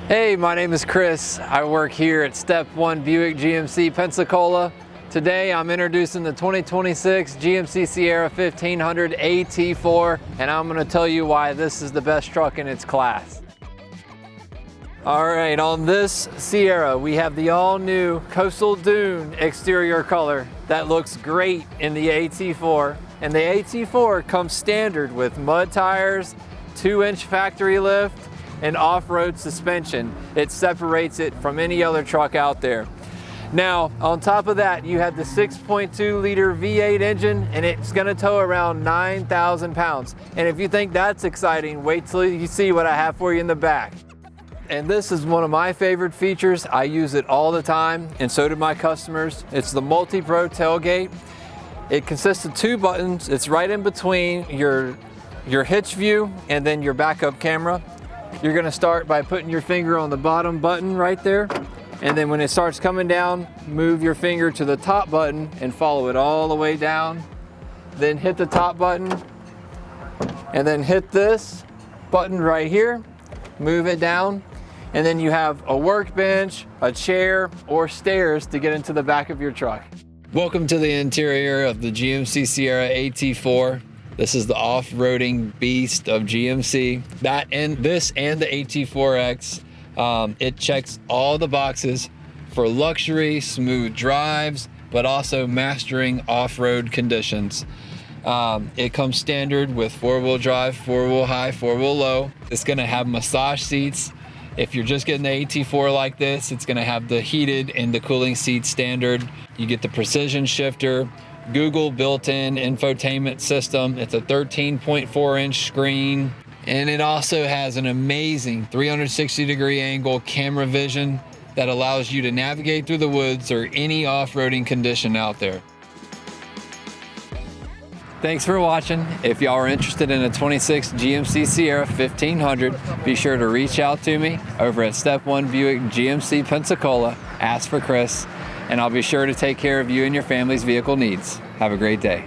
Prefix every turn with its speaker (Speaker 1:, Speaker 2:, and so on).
Speaker 1: Hey, my name is Chris. I work here at Step 1 Buick GMC Pensacola. Today I'm introducing the 2026 GMC Sierra 1500 AT4, and I'm going to tell you why this is the best truck in its class. Alright, on this Sierra we have the all-new Coastal Dune exterior color that looks great in the AT4, and the AT4 comes standard with mud tires, 2-inch factory lift, and off-road suspension. It separates it from any other truck out there. Now, on top of that, you have the 6.2 liter V8 engine, and it's gonna tow around 9,000 pounds. And if you think that's exciting, wait till you see what I have for you in the back. And this is one of my favorite features. I use it all the time, and so do my customers. It's the MultiPro Tailgate. It consists of 2 buttons. It's right in between your hitch view and then your backup camera. You're gonna start by putting your finger on the bottom button right there, and then when it starts coming down, move your finger to the top button and follow it all the way down. Then hit the top button, and then hit this button right here, move it down, and then you have a workbench, a chair, or stairs to get into the back of your truck. Welcome to the interior of the GMC Sierra AT4. This is the off-roading beast of GMC. This and the AT4X, it checks all the boxes for luxury, smooth drives, but also mastering off-road conditions. It comes standard with 4-wheel drive, 4-wheel high, 4-wheel low. It's gonna have massage seats. If you're just getting the AT4 like this, it's gonna have the heated and the cooling seats standard. You get the precision shifter, Google built-in infotainment system. It's a 13.4-inch screen, and it also has an amazing 360-degree angle camera vision that allows you to navigate through the woods or any off-roading condition out there. Thanks for watching. If y'all are interested in a 26 GMC Sierra 1500, be sure to reach out to me over at Step 1 Buick GMC Pensacola. Ask for Chris, and I'll be sure to take care of you and your family's vehicle needs. Have a great day.